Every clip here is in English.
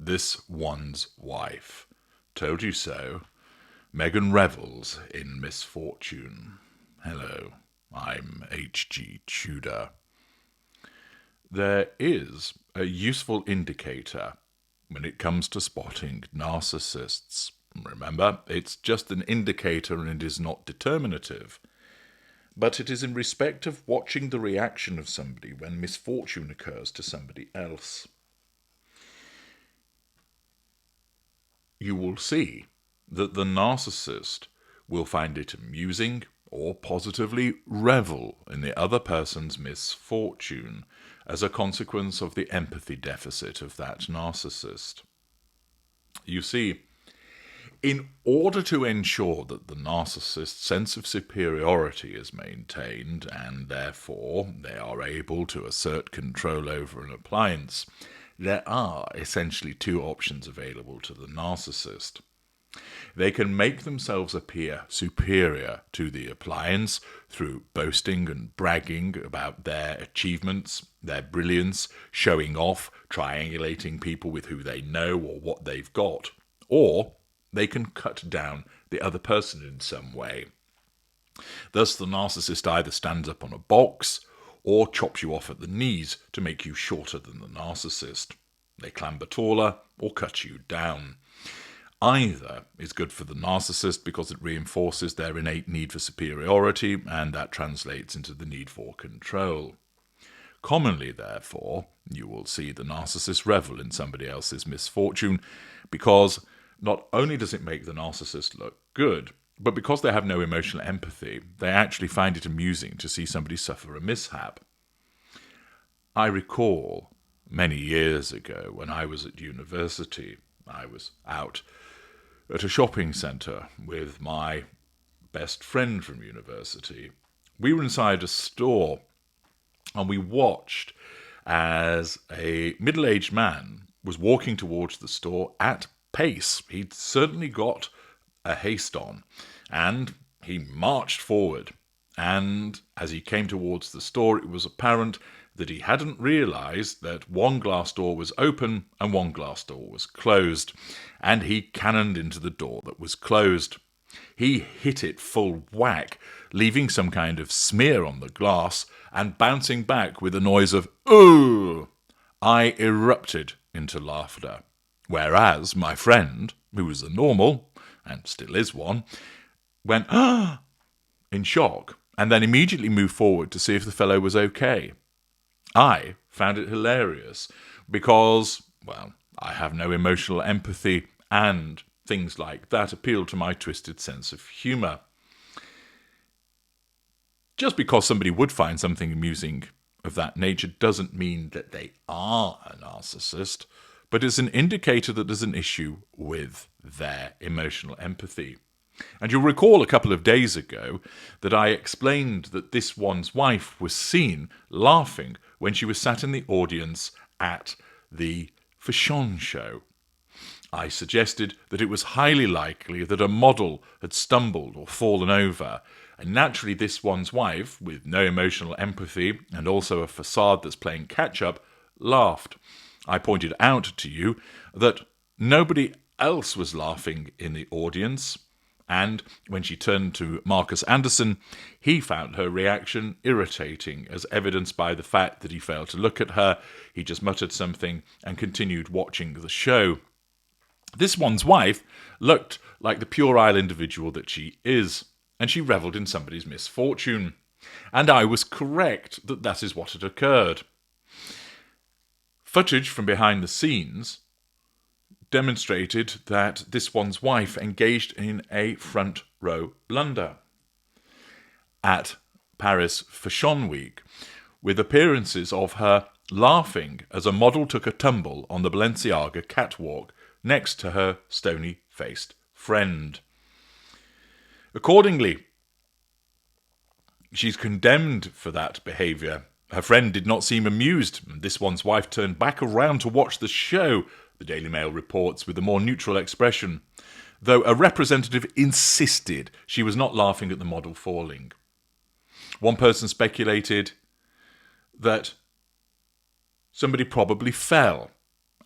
This One's Wife. Told you so. Meghan Revels in Misfortune. Hello, I'm H.G. Tudor. There is a useful indicator when it comes to spotting narcissists. Remember, it's just an indicator and it is not determinative. But it is in respect of watching the reaction of somebody when misfortune occurs to somebody else. You will see that the narcissist will find it amusing or positively revel in the other person's misfortune as a consequence of the empathy deficit of that narcissist. You see, in order to ensure that the narcissist's sense of superiority is maintained and therefore they are able to assert control over an appliance, there are essentially two options available to the narcissist. They can make themselves appear superior to the appliance through boasting and bragging about their achievements, their brilliance, showing off, triangulating people with who they know or what they've got. Or they can cut down the other person in some way. Thus, the narcissist either stands up on a box or chops you off at the knees to make you shorter than the narcissist. They clamber taller or cut you down. Either is good for the narcissist because it reinforces their innate need for superiority, and that translates into the need for control. Commonly, therefore, you will see the narcissist revel in somebody else's misfortune because not only does it make the narcissist look good, but because they have no emotional empathy, they actually find it amusing to see somebody suffer a mishap. I recall many years ago when I was at university, I was out at a shopping centre with my best friend from university. We were inside a store and we watched as a middle-aged man was walking towards the store at pace. He'd certainly got a haste on, and he marched forward. And as he came towards the store, it was apparent that he hadn't realised that one glass door was open and one glass door was closed, and he cannoned into the door that was closed. He hit it full whack, leaving some kind of smear on the glass and bouncing back with a noise of "ooh." I erupted into laughter. Whereas my friend, who was a normal, and still is one, went "ah" in shock, and then immediately moved forward to see if the fellow was okay. I found it hilarious because, well, I have no emotional empathy, and things like that appeal to my twisted sense of humour. Just because somebody would find something amusing of that nature doesn't mean that they are a narcissist, but it's an indicator that there's an issue with their emotional empathy. And you'll recall a couple of days ago that I explained that this one's wife was seen laughing when she was sat in the audience at the Misfortune show. I suggested that it was highly likely that a model had stumbled or fallen over, and naturally this one's wife, with no emotional empathy and also a facade that's playing catch-up, laughed. I pointed out to you that nobody else was laughing in the audience, and when she turned to Marcus Anderson, he found her reaction irritating, as evidenced by the fact that he failed to look at her, he just muttered something and continued watching the show. This one's wife looked like the puerile individual that she is, and she revelled in somebody's misfortune. And I was correct that that is what had occurred. Footage from behind the scenes demonstrated that this one's wife engaged in a front row blunder at Paris Fashion Week, with appearances of her laughing as a model took a tumble on the Balenciaga catwalk next to her stony-faced friend. Accordingly, she's condemned for that behaviour. Her friend did not seem amused, and this one's wife turned back around to watch the show, the Daily Mail reports, with a more neutral expression, though a representative insisted she was not laughing at the model falling. One person speculated that somebody probably fell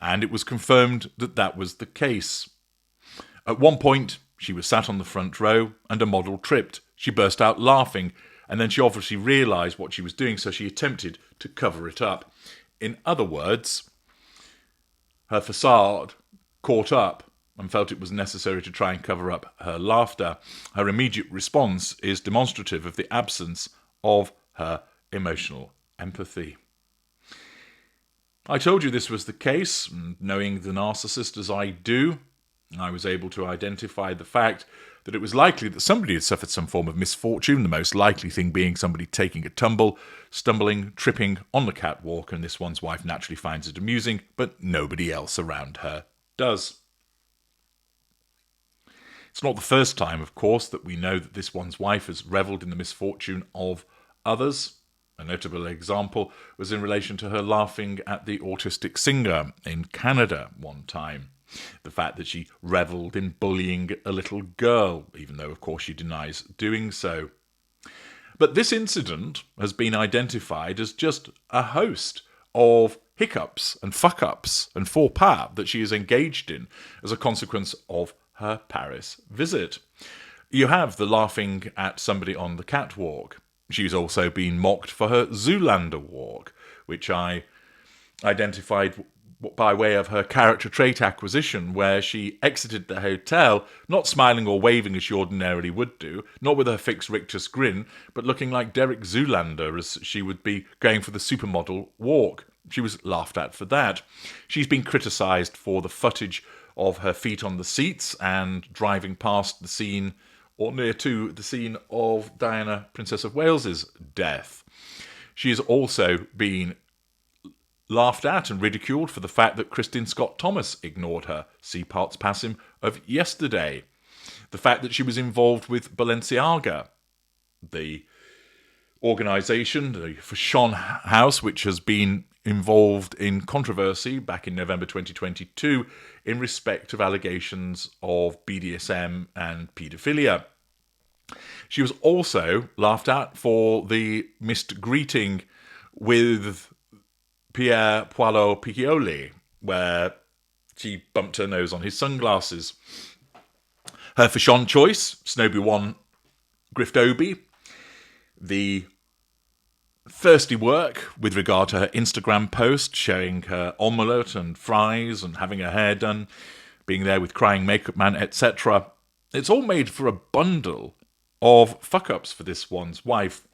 and it was confirmed that that was the case. At one point, she was sat on the front row and a model tripped. She burst out laughing, and then she obviously realised what she was doing, so she attempted to cover it up. In other words, her facade caught up and felt it was necessary to try and cover up her laughter. Her immediate response is demonstrative of the absence of her emotional empathy. I told you this was the case, and knowing the narcissist as I do, I was able to identify the fact that it was likely that somebody had suffered some form of misfortune, the most likely thing being somebody taking a tumble, stumbling, tripping on the catwalk, and this one's wife naturally finds it amusing, but nobody else around her does. It's not the first time, of course, that we know that this one's wife has revelled in the misfortune of others. A notable example was in relation to her laughing at the autistic singer in Canada one time. The fact that she revelled in bullying a little girl, even though, of course, she denies doing so. But this incident has been identified as just a host of hiccups and fuck-ups and faux pas that she is engaged in as a consequence of her Paris visit. You have the laughing at somebody on the catwalk. She's also been mocked for her Zoolander walk, which I identified by way of her character trait acquisition, where she exited the hotel, not smiling or waving as she ordinarily would do, not with her fixed rictus grin, but looking like Derek Zoolander as she would be going for the supermodel walk. She was laughed at for that. She's been criticised for the footage of her feet on the seats and driving past the scene, or near to the scene, of Diana, Princess of Wales's death. She has also been laughed at and ridiculed for the fact that Christine Scott Thomas ignored her. See parts passim of yesterday. The fact that she was involved with Balenciaga, the organisation, the Fashion House, which has been involved in controversy back in November 2022 in respect of allegations of BDSM and paedophilia. She was also laughed at for the missed greeting with Pierre Poilot Piccioli, where she bumped her nose on his sunglasses. Her fashion choice, Snowy One Griftobi, the thirsty work with regard to her Instagram post showing her omelette and fries and having her hair done, being there with crying makeup man, etc. It's all made for a bundle of fuck-ups for this one's wife,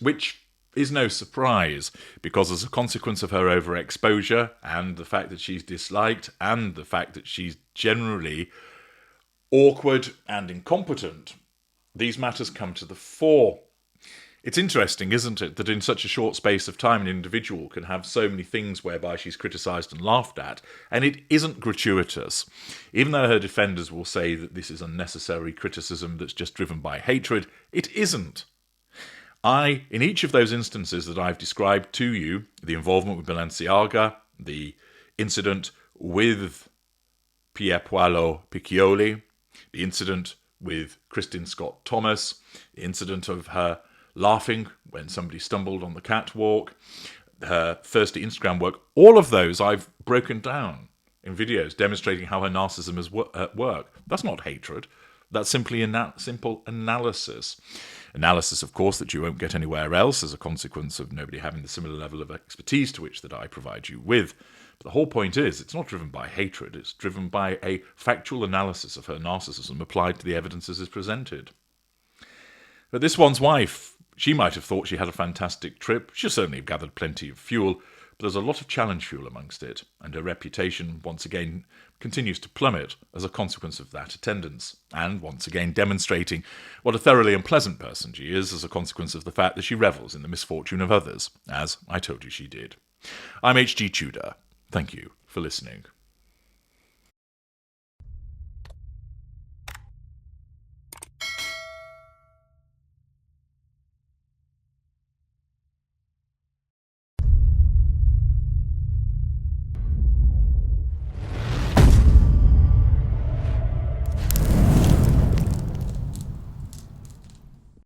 which is no surprise, because as a consequence of her overexposure and the fact that she's disliked and the fact that she's generally awkward and incompetent, these matters come to the fore. It's interesting, isn't it, that in such a short space of time an individual can have so many things whereby she's criticised and laughed at, and it isn't gratuitous. Even though her defenders will say that this is unnecessary criticism that's just driven by hatred, it isn't. In each of those instances that I've described to you, the involvement with Balenciaga, the incident with Pierre Poilot Piccioli, the incident with Christine Scott Thomas, the incident of her laughing when somebody stumbled on the catwalk, her thirsty Instagram work, all of those I've broken down in videos demonstrating how her narcissism is at work. That's not hatred. That's simply a simple analysis. Analysis, of course, that you won't get anywhere else as a consequence of nobody having the similar level of expertise to which that I provide you with. But the whole point is, it's not driven by hatred. It's driven by a factual analysis of her narcissism applied to the evidence as is presented. But this one's wife, she might have thought she had a fantastic trip. She'll certainly have gathered plenty of fuel, but there's a lot of challenge fuel amongst it, and her reputation, once again, continues to plummet as a consequence of that attendance, and once again demonstrating what a thoroughly unpleasant person she is as a consequence of the fact that she revels in the misfortune of others, as I told you she did. I'm H.G. Tudor. Thank you for listening.